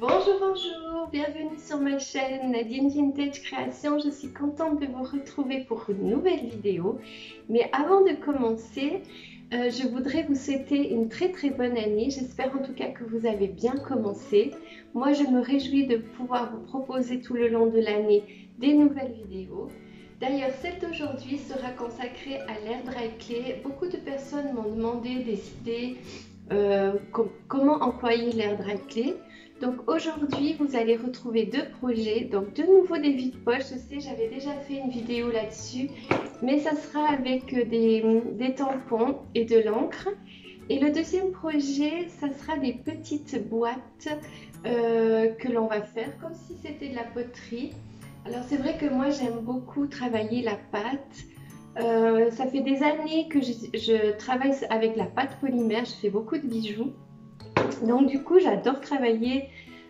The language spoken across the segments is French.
Bonjour, bonjour, bienvenue sur ma chaîne Nadine Vintage Création. Je suis contente de vous retrouver pour une nouvelle vidéo. Mais avant de commencer, je voudrais vous souhaiter une très bonne année. J'espère en tout cas que vous avez bien commencé. Moi, je me réjouis de pouvoir vous proposer tout le long de l'année des nouvelles vidéos. D'ailleurs, celle d'aujourd'hui sera consacrée à l'air dry clay. Beaucoup de personnes m'ont demandé des idées comment employer l'air dry clay. Donc aujourd'hui, vous allez retrouver deux projets. Donc de nouveau des vides-poches. Je sais, j'avais déjà fait une vidéo là-dessus, mais ça sera avec des tampons et de l'encre. Et le deuxième projet, ça sera des petites boîtes que l'on va faire comme si c'était de la poterie. Alors c'est vrai que moi j'aime beaucoup travailler la pâte. Ça fait des années que je travaille avec la pâte polymère, je fais beaucoup de bijoux. Donc du coup j'adore travailler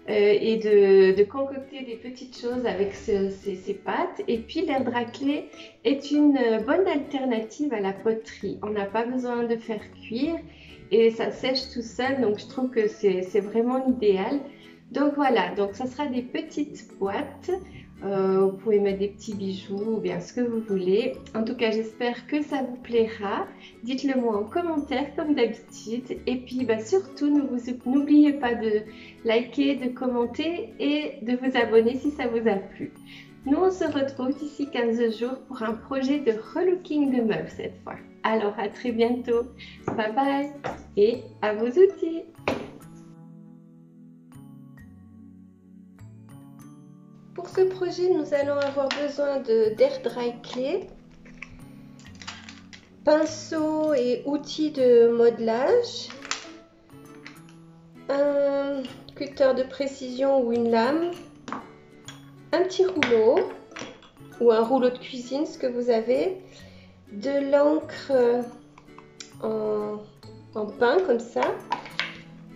et de concocter des petites choses avec ces pâtes. Et puis l'air dry clay est une bonne alternative à la poterie. On n'a pas besoin de faire cuire et ça sèche tout seul, donc je trouve que c'est vraiment l'idéal. Donc voilà, donc ça sera des petites boîtes. Vous pouvez mettre des petits bijoux ou bien ce que vous voulez. En tout cas, j'espère que ça vous plaira. Dites-le moi en commentaire comme d'habitude. Et puis surtout, n'oubliez pas de liker, de commenter et de vous abonner si ça vous a plu. Nous, on se retrouve d'ici 15 jours pour un projet de relooking de meubles cette fois. Alors, à très bientôt. Bye bye et à vos outils. Pour ce projet, nous allons avoir besoin d'air dry clay, pinceau et outils de modelage, un cutter de précision ou une lame, un petit rouleau ou un rouleau de cuisine, ce que vous avez, de l'encre en pain comme ça,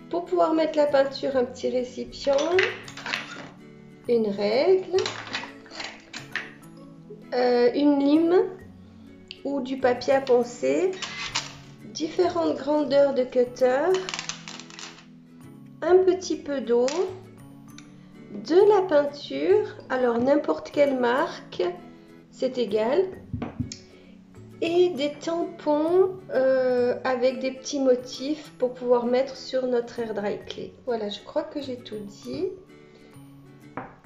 pour pouvoir mettre la peinture, un petit récipient, une règle, une lime ou du papier à poncer, différentes grandeurs de cutter, un petit peu d'eau, de la peinture, alors n'importe quelle marque, c'est égal, et des tampons avec des petits motifs pour pouvoir mettre sur notre air dry clay. Voilà, je crois que j'ai tout dit.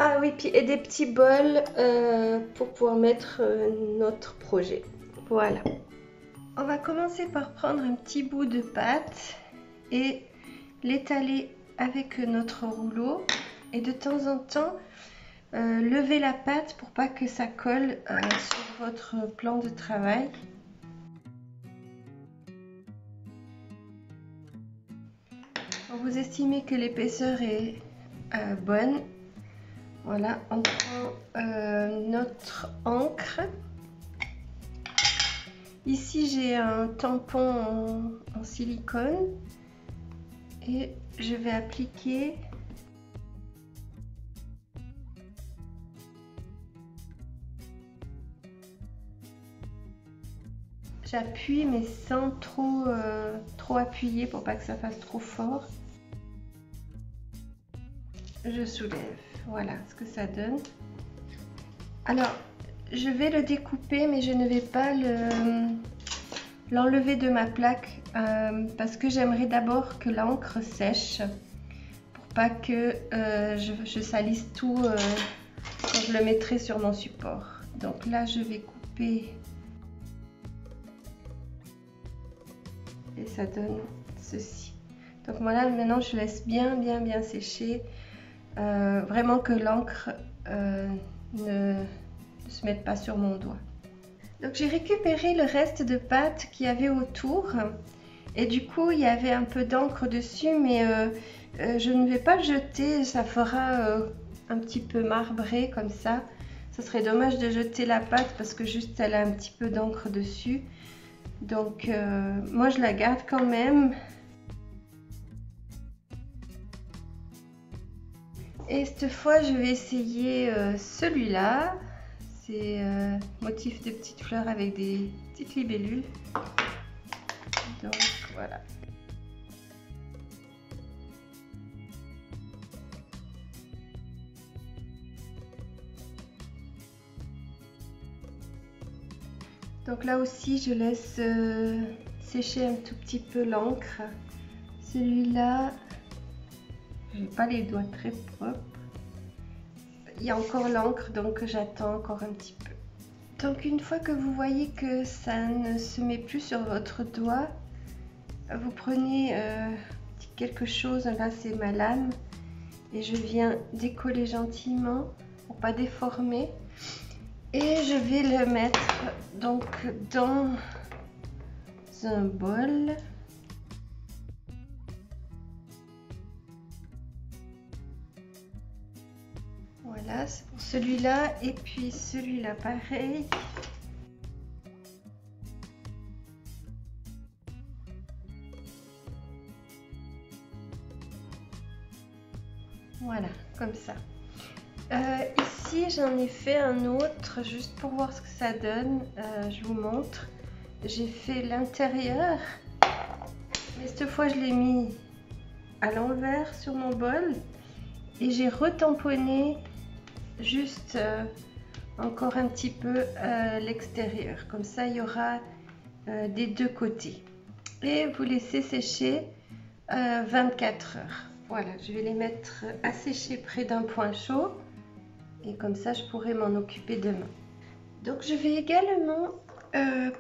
Ah oui, puis et des petits bols pour pouvoir mettre notre projet. Voilà. On va commencer par prendre un petit bout de pâte et l'étaler avec notre rouleau. Et de temps en temps, lever la pâte pour pas que ça colle sur votre plan de travail. Quand vous estimez que l'épaisseur est bonne, voilà, on prend notre encre. Ici, j'ai un tampon en silicone et je vais appliquer j'appuie mais sans trop appuyer pour pas que ça fasse trop fort. Je soulève. Voilà ce que ça donne. Alors, je vais le découper, mais je ne vais pas l'enlever de ma plaque parce que j'aimerais d'abord que l'encre sèche pour pas que je salisse tout quand je le mettrai sur mon support. Donc là, je vais couper et ça donne ceci. Donc voilà, maintenant je laisse bien sécher. Vraiment que l'encre ne se mette pas sur mon doigt. Donc j'ai récupéré le reste de pâte qu'il y avait autour et du coup il y avait un peu d'encre dessus, mais je ne vais pas le jeter, ça fera un petit peu marbré comme ça. Ça serait dommage de jeter la pâte parce que juste elle a un petit peu d'encre dessus. Donc moi je la garde quand même. Et cette fois, je vais essayer celui-là. C'est motif de petites fleurs avec des petites libellules. Donc voilà. Donc là aussi, je laisse sécher un tout petit peu l'encre. Celui-là, j'ai pas les doigts très propres. Il y a encore l'encre, donc j'attends encore un petit peu. Donc une fois que vous voyez que ça ne se met plus sur votre doigt, vous prenez quelque chose, là c'est ma lame, et je viens décoller gentiment pour pas déformer. Et je vais le mettre donc dans un bol. Voilà, c'est pour celui-là et puis celui-là pareil. Voilà, comme ça. Ici, j'en ai fait un autre, juste pour voir ce que ça donne. Je vous montre. J'ai fait l'intérieur, mais cette fois, je l'ai mis à l'envers sur mon bol. Et j'ai retamponné juste encore un petit peu l'extérieur. Comme ça, il y aura des deux côtés. Et vous laissez sécher 24 heures. Voilà, je vais les mettre à sécher près d'un point chaud. Et comme ça, je pourrai m'en occuper demain. Donc, je vais également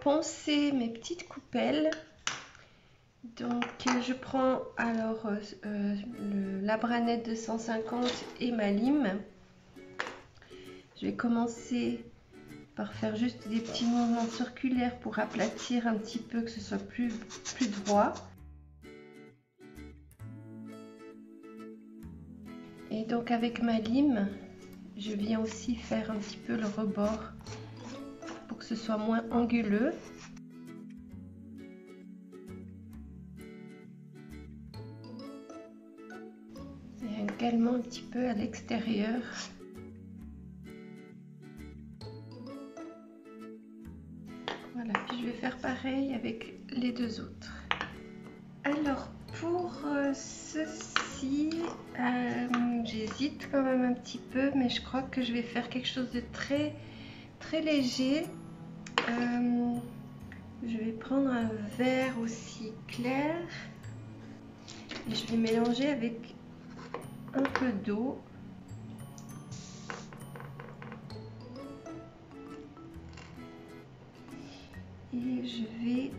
poncer mes petites coupelles. Donc, je prends alors la branette de 150 et ma lime. Je vais commencer par faire juste des petits mouvements circulaires pour aplatir un petit peu, que ce soit plus droit. Et donc, avec ma lime, je viens aussi faire un petit peu le rebord pour que ce soit moins anguleux. Et également un petit peu à l'extérieur. Voilà, puis je vais faire pareil avec les deux autres. Alors pour ceci, j'hésite quand même un petit peu, mais je crois que je vais faire quelque chose de très léger. Je vais prendre un verre aussi clair et je vais mélanger avec un peu d'eau. Et je vais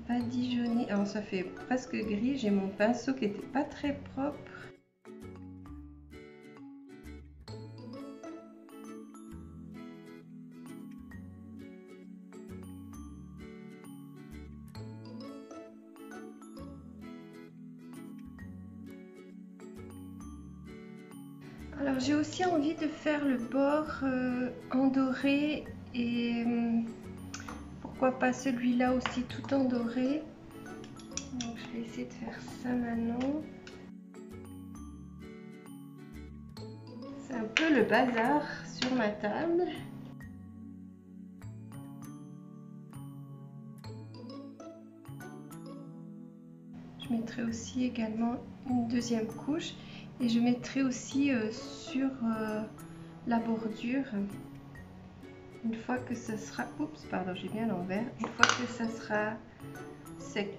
badigeonner. Alors ça fait presque gris, j'ai mon pinceau qui n'était pas très propre. Alors j'ai aussi envie de faire le bord en doré et pourquoi pas celui-là aussi tout en doré. Donc je vais essayer de faire ça maintenant. C'est un peu le bazar sur ma table. Je mettrai aussi également une deuxième couche et je mettrai aussi sur la bordure une fois que ça sera, oups pardon j'ai bien l'envers, une fois que ça sera sec.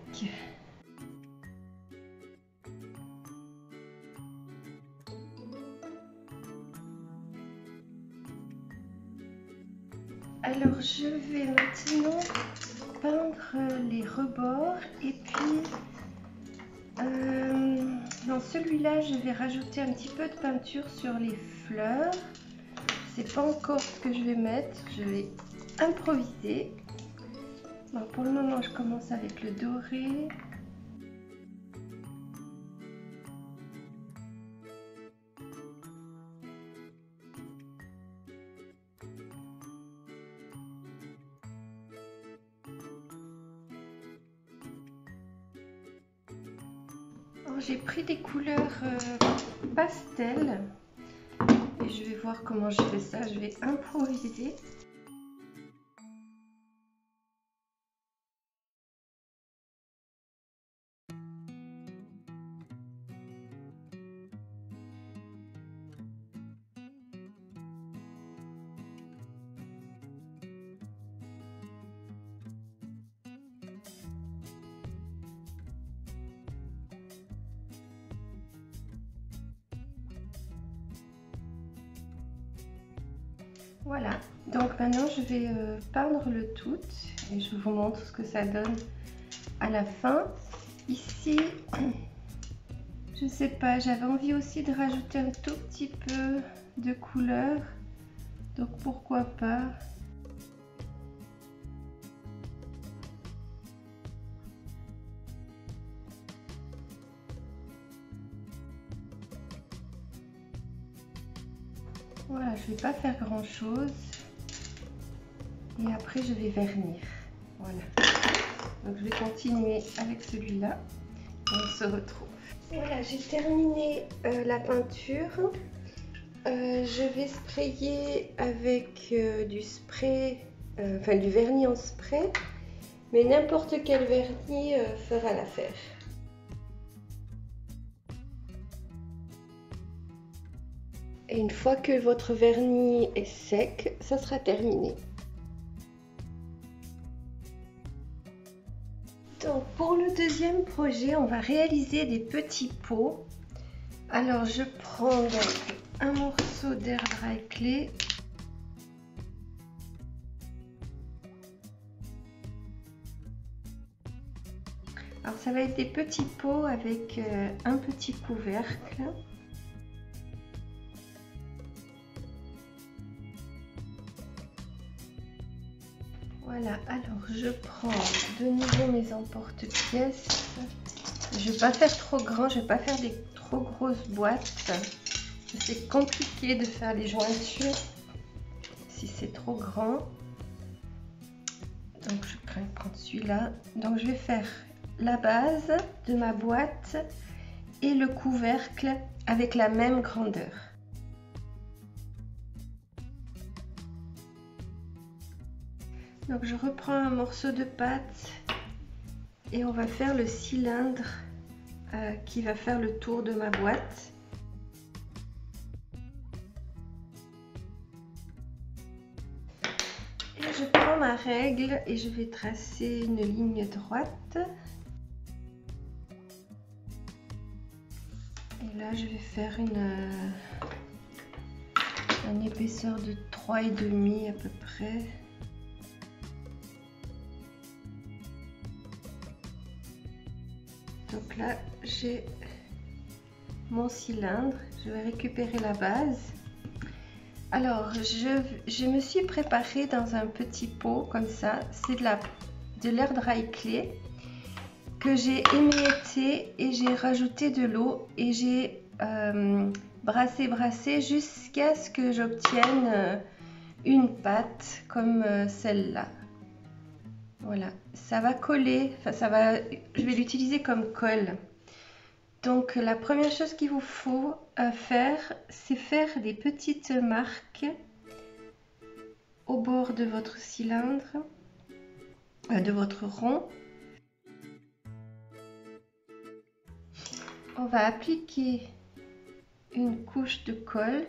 Alors je vais maintenant peindre les rebords et puis dans celui-là je vais rajouter un petit peu de peinture sur les fleurs. C'est pas encore ce que je vais mettre, je vais improviser. Bon, pour le moment je commence avec le doré. J'ai pris des couleurs pastel et je vais voir comment je fais ça, je vais improviser. Voilà, donc maintenant je vais peindre le tout et je vous montre ce que ça donne à la fin. Ici, je sais pas, j'avais envie aussi de rajouter un tout petit peu de couleur, donc pourquoi pas. Voilà, je vais pas faire grand chose et après je vais vernir. Voilà, donc je vais continuer avec celui-là et on se retrouve. Voilà, j'ai terminé la peinture. Je vais sprayer avec du spray, enfin du vernis en spray, mais n'importe quel vernis fera l'affaire. Et une fois que votre vernis est sec, ça sera terminé. Donc pour le deuxième projet, on va réaliser des petits pots. Alors je prends donc un morceau d'air dry clay. Alors ça va être des petits pots avec un petit couvercle. Voilà, alors je prends de nouveau mes emporte-pièces. Je ne vais pas faire trop grand, je ne vais pas faire des trop grosses boîtes. C'est compliqué de faire les jointures si c'est trop grand. Donc je vais prendre celui-là. Donc je vais faire la base de ma boîte et le couvercle avec la même grandeur. Donc je reprends un morceau de pâte et on va faire le cylindre qui va faire le tour de ma boîte. Et je prends ma règle et je vais tracer une ligne droite. Et là je vais faire une épaisseur de 3,5 à peu près. Donc là, j'ai mon cylindre. Je vais récupérer la base. Alors, je me suis préparée dans un petit pot comme ça. C'est de l'air dry clay que j'ai émietté et j'ai rajouté de l'eau et j'ai brassé jusqu'à ce que j'obtienne une pâte comme celle-là. Voilà, ça va coller, enfin je vais l'utiliser comme colle. Donc la première chose qu'il vous faut faire, c'est faire des petites marques au bord de votre cylindre, de votre rond. On va appliquer une couche de colle.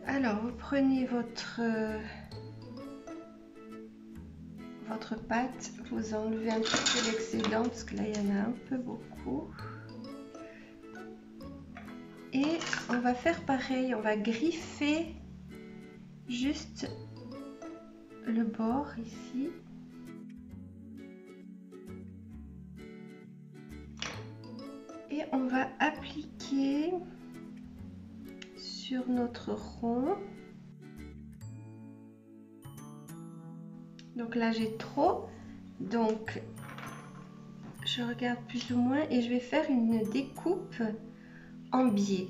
Alors, vous prenez votre pâte, vous enlevez un petit peu l'excédent parce que là, il y en a un peu beaucoup. Et on va faire pareil, on va griffer juste le bord ici. Et on va appliquer sur notre rond. Donc là j'ai trop, donc je regarde plus ou moins et je vais faire une découpe en biais.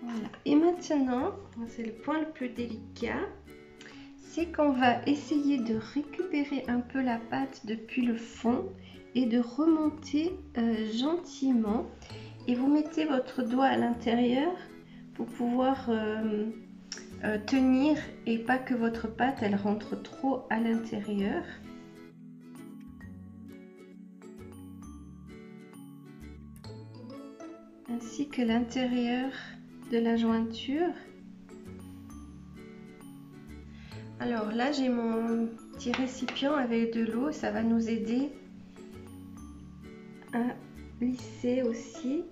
Voilà, et maintenant c'est le point le plus délicat, c'est qu'on va essayer de récupérer un peu la pâte depuis le fond et de remonter gentiment, et vous mettez votre doigt à l'intérieur pour pouvoir tenir et pas que votre pâte elle rentre trop à l'intérieur. Ainsi que l'intérieur de la jointure. Alors là j'ai mon petit récipient avec de l'eau, ça va nous aider à lisser aussi.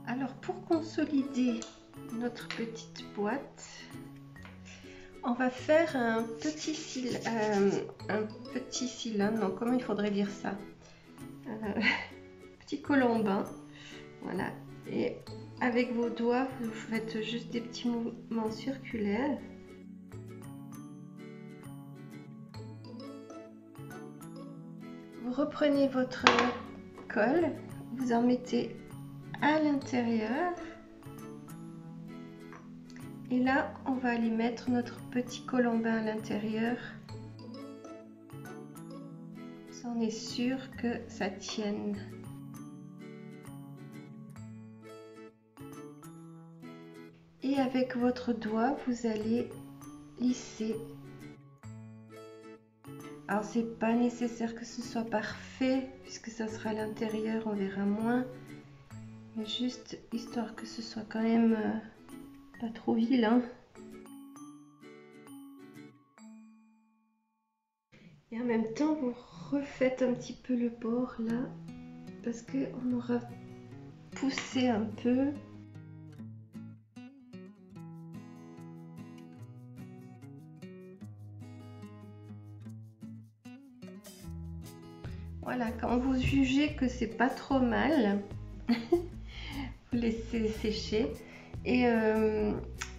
Alors pour consolider notre petite boîte, on va faire un petit cylindre, non, comment il faudrait dire ça, petit colombin, voilà, et avec vos doigts vous faites juste des petits mouvements circulaires. Vous reprenez votre colle, vous en mettez à l'intérieur. Et là, on va aller mettre notre petit colombin à l'intérieur. Ça, on est sûr que ça tienne. Et avec votre doigt, vous allez lisser. Alors, c'est pas nécessaire que ce soit parfait, puisque ça sera à l'intérieur, on verra moins. Mais juste histoire que ce soit quand même pas trop vilain. Et en même temps, vous refaites un petit peu le bord là, parce qu'on aura poussé un peu. Voilà, quand vous jugez que c'est pas trop mal, vous laissez sécher. Et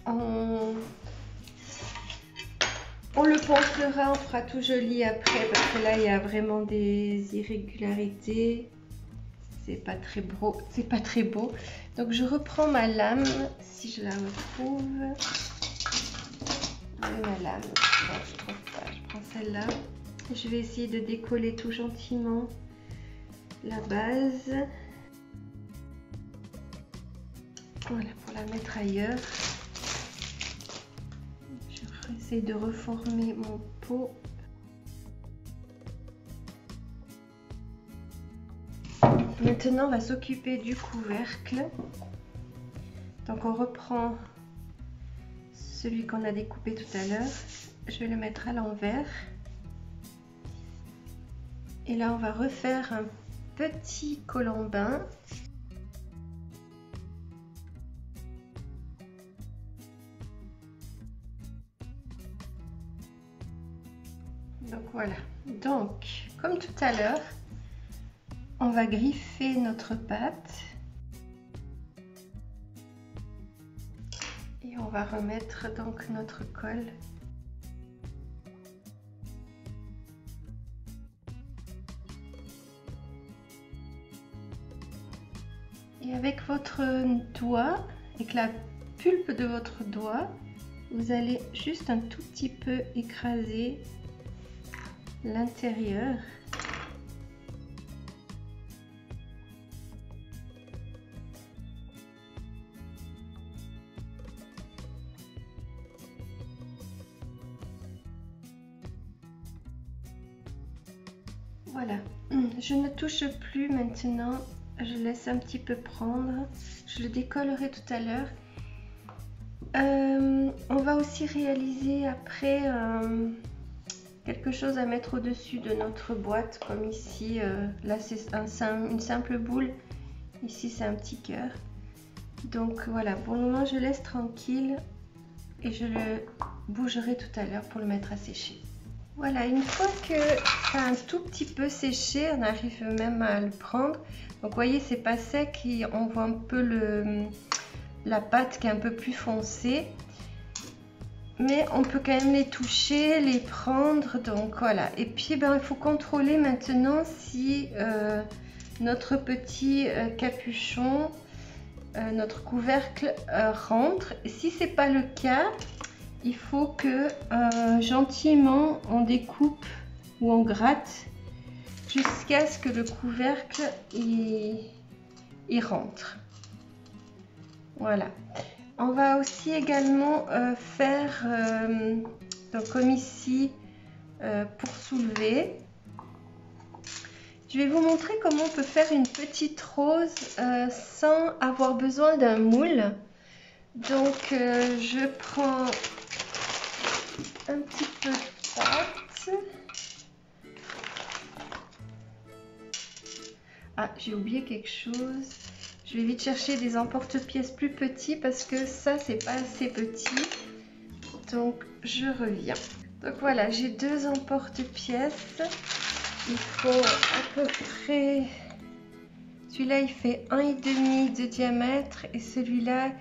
on le poncera, on fera tout joli après, parce que là il y a vraiment des irrégularités, c'est pas très beau, Donc je reprends ma lame, si je la retrouve. Ma lame, je prends celle-là. Je vais essayer de décoller tout gentiment la base. Voilà, pour la mettre ailleurs. Je vais essayer de reformer mon pot. Maintenant, on va s'occuper du couvercle. Donc, on reprend celui qu'on a découpé tout à l'heure. Je vais le mettre à l'envers. Et là, on va refaire un petit colombin. Donc voilà, donc comme tout à l'heure, on va griffer notre pâte et on va remettre donc notre colle. Et avec votre doigt, avec la pulpe de votre doigt, vous allez juste un tout petit peu écraser l'intérieur. Voilà, je ne touche plus maintenant, je laisse un petit peu prendre, je le décollerai tout à l'heure. On va aussi réaliser après quelque chose à mettre au-dessus de notre boîte, comme ici, là c'est une simple boule, ici c'est un petit cœur. Donc voilà, pour le moment je laisse tranquille et je le bougerai tout à l'heure pour le mettre à sécher. Voilà, une fois que ça a un tout petit peu séché, on arrive même à le prendre. Donc vous voyez, c'est pas sec, on voit un peu la pâte qui est un peu plus foncée. Mais on peut quand même les toucher, les prendre, donc voilà. Et puis ben, il faut contrôler maintenant si notre petit capuchon, notre couvercle rentre. Si c'est pas le cas, il faut que gentiment on découpe ou on gratte jusqu'à ce que le couvercle il rentre. Voilà. On va aussi également faire, donc comme ici, pour soulever. Je vais vous montrer comment on peut faire une petite rose sans avoir besoin d'un moule. Donc je prends un petit peu de pâte. Ah, j'ai oublié quelque chose. Je vais vite chercher des emporte-pièces plus petits parce que ça, c'est pas assez petit. Donc, je reviens. Donc voilà, j'ai 2 emporte-pièces. Il faut à peu près... Celui-là, il fait 1,5 de diamètre et celui-là,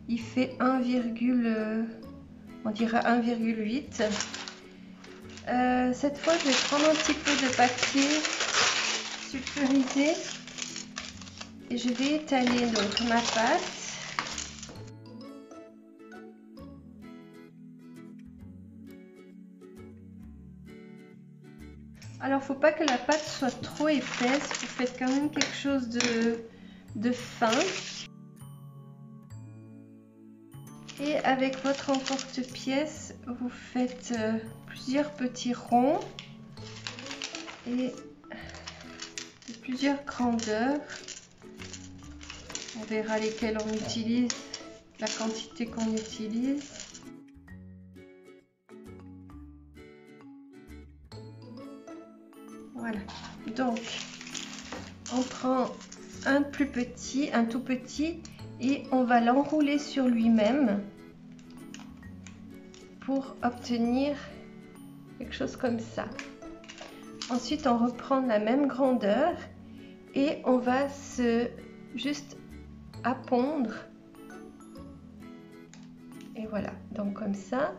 il fait 1, on dirait 1,8. Cette fois, je vais prendre un petit peu de papier sulfurisé et je vais étaler donc ma pâte. Alors, faut pas que la pâte soit trop épaisse, vous faites quand même quelque chose de fin. Et avec votre emporte-pièce, vous faites plusieurs petits ronds et de plusieurs grandeurs. On verra lesquels on utilise, la quantité qu'on utilise. Voilà, donc on prend un plus petit, un tout petit, et on va l'enrouler sur lui-même pour obtenir quelque chose comme ça. Ensuite, on reprend la même grandeur et on va juste pondre. Et voilà, donc comme ça,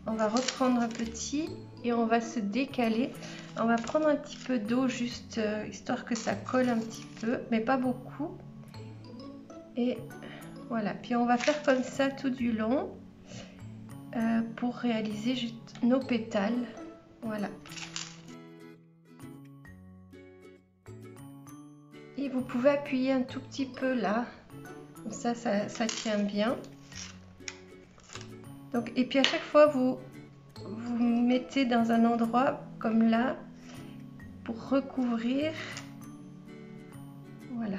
on va reprendre un petit et on va se décaler. On va prendre un petit peu d'eau juste histoire que ça colle un petit peu, mais pas beaucoup. Et voilà, puis on va faire comme ça tout du long pour réaliser juste nos pétales. Voilà. Et vous pouvez appuyer un tout petit peu là, comme ça, ça tient bien. Donc, et puis à chaque fois, vous mettez dans un endroit comme là pour recouvrir. Voilà.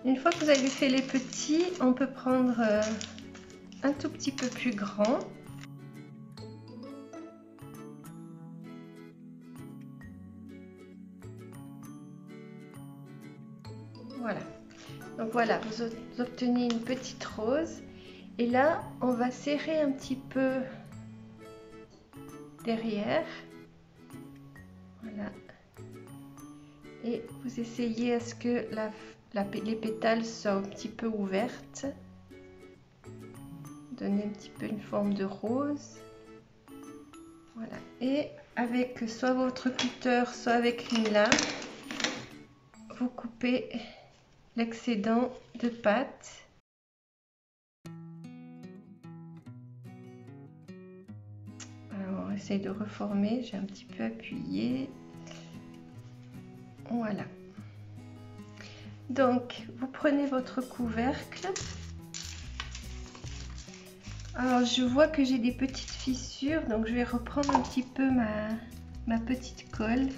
Une fois que vous avez fait les petits, on peut prendre un tout petit peu plus grand. Voilà. Donc voilà, vous obtenez une petite rose. Et là, on va serrer un petit peu derrière. Voilà. Et vous essayez à ce que les pétales soient un petit peu ouvertes. Donnez un petit peu une forme de rose. Voilà. Et avec soit votre cutter, soit avec une lame, vous coupez l'excédent de pâte. Alors, on essaye de reformer. J'ai un petit peu appuyé. Voilà. Donc, vous prenez votre couvercle. Alors, je vois que j'ai des petites fissures, donc je vais reprendre un petit peu ma petite colle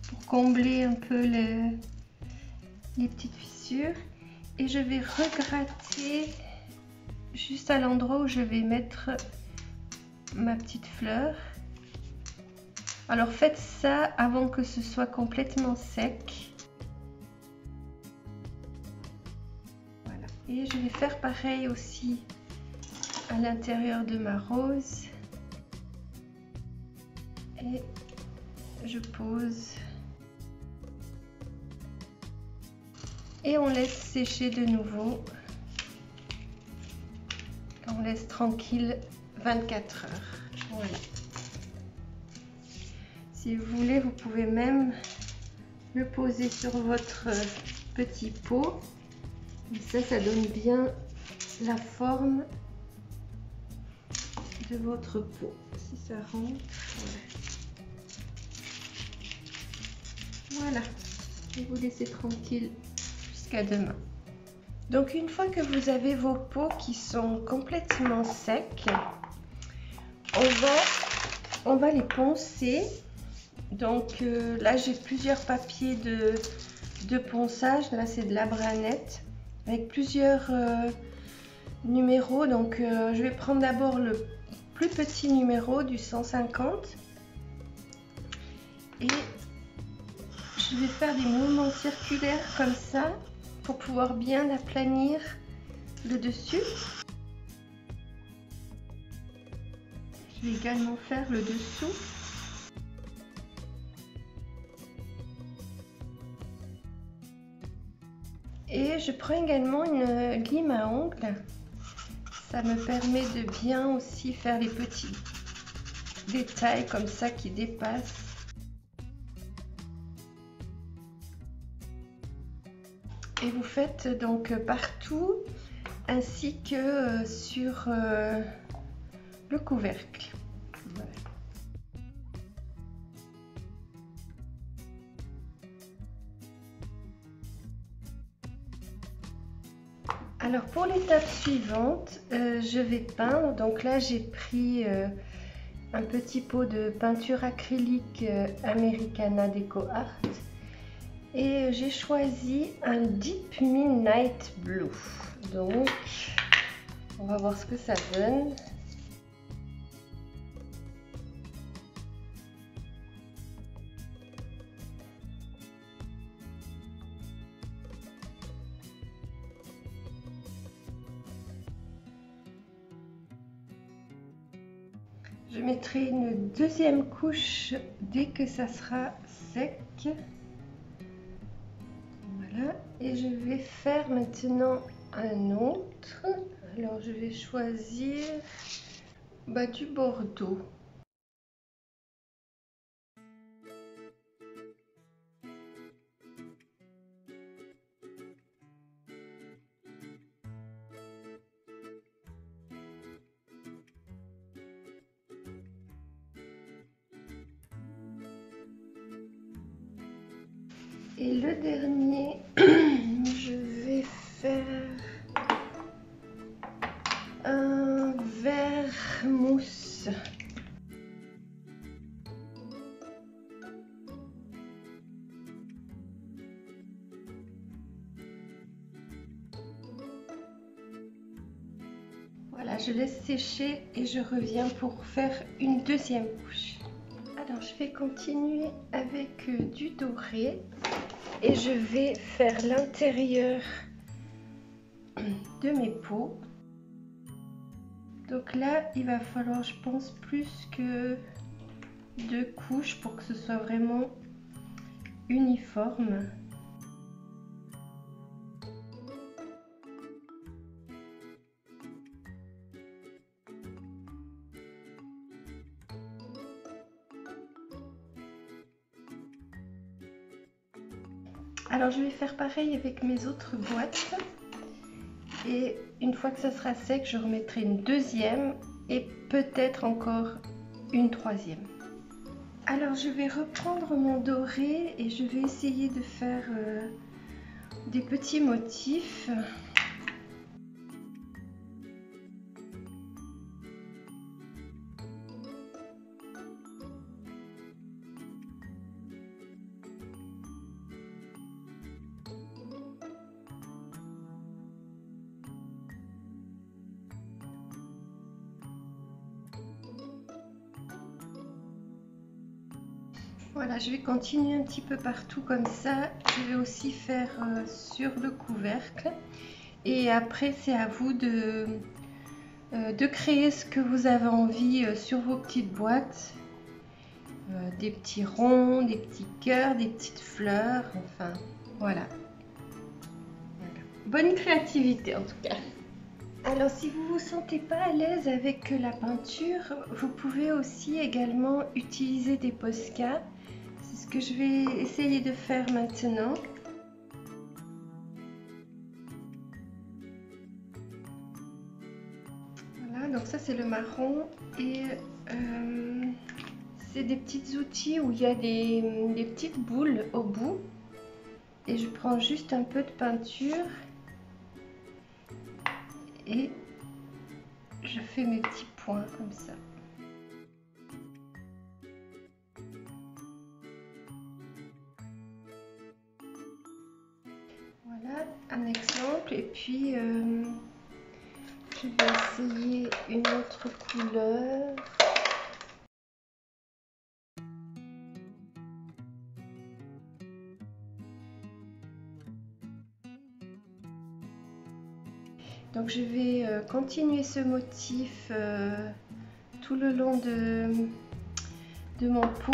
pour combler un peu les petites fissures. Et je vais regratter juste à l'endroit où je vais mettre ma petite fleur. Alors, faites ça avant que ce soit complètement sec. Voilà. Et je vais faire pareil aussi à l'intérieur de ma rose. Et je pose. Et on laisse sécher de nouveau. On laisse tranquille 24 heures. Voilà. Si vous voulez, vous pouvez même le poser sur votre petit pot. Et ça donne bien la forme de votre pot. Si ça rentre, voilà. Et vous laissez tranquille jusqu'à demain. Donc une fois que vous avez vos pots qui sont complètement secs, on va les poncer Donc là j'ai plusieurs papiers de ponçage. Là c'est de la branette avec plusieurs numéros. Donc je vais prendre d'abord le plus petit numéro du 150 et je vais faire des mouvements circulaires comme ça pour pouvoir bien aplanir le dessus. Je vais également faire le dessous. Et je prends également une lime à ongles. Ça me permet de bien aussi faire les petits détails comme ça qui dépassent. Et vous faites donc partout ainsi que sur le couvercle. Voilà. Alors pour l'étape suivante, je vais peindre. Donc là j'ai pris un petit pot de peinture acrylique Americana Deco Art et j'ai choisi un Deep Midnight Blue. Donc on va voir ce que ça donne. Je mettrai une deuxième couche dès que ça sera sec. Voilà, et je vais faire maintenant un autre. Alors je vais choisir du bordeaux. Et le dernier, je vais faire un vert mousse. Voilà, je laisse sécher et je reviens pour faire une deuxième couche. Alors, je vais continuer avec du doré. Et je vais faire l'intérieur de mes pots. Donc là, il va falloir, je pense, plus que 2 couches pour que ce soit vraiment uniforme. Alors je vais faire pareil avec mes autres boîtes et une fois que ça sera sec, je remettrai une deuxième et peut-être encore une troisième. Alors je vais reprendre mon doré et je vais essayer de faire des petits motifs. Voilà, je vais continuer un petit peu partout comme ça. Je vais aussi faire sur le couvercle. Et après, c'est à vous de créer ce que vous avez envie sur vos petites boîtes. Des petits ronds, des petits cœurs, des petites fleurs, enfin, voilà. Bonne créativité en tout cas. Alors si vous ne vous sentez pas à l'aise avec la peinture, vous pouvez aussi également utiliser des Posca. C'est ce que je vais essayer de faire maintenant. Voilà, donc ça c'est le marron et c'est des petits outils où il y a des petites boules au bout. Et je prends juste un peu de peinture et je fais mes petits points comme ça. puis je vais essayer une autre couleur. Donc je vais continuer ce motif tout le long de mon pot.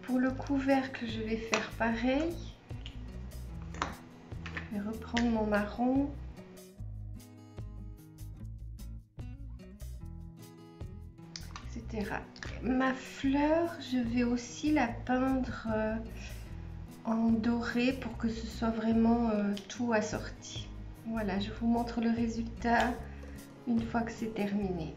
Pour le couvercle, je vais faire pareil. Je vais reprendre mon marron. Etc. Ma fleur, je vais aussi la peindre en doré pour que ce soit vraiment tout assorti. Voilà, je vous montre le résultat une fois que c'est terminé.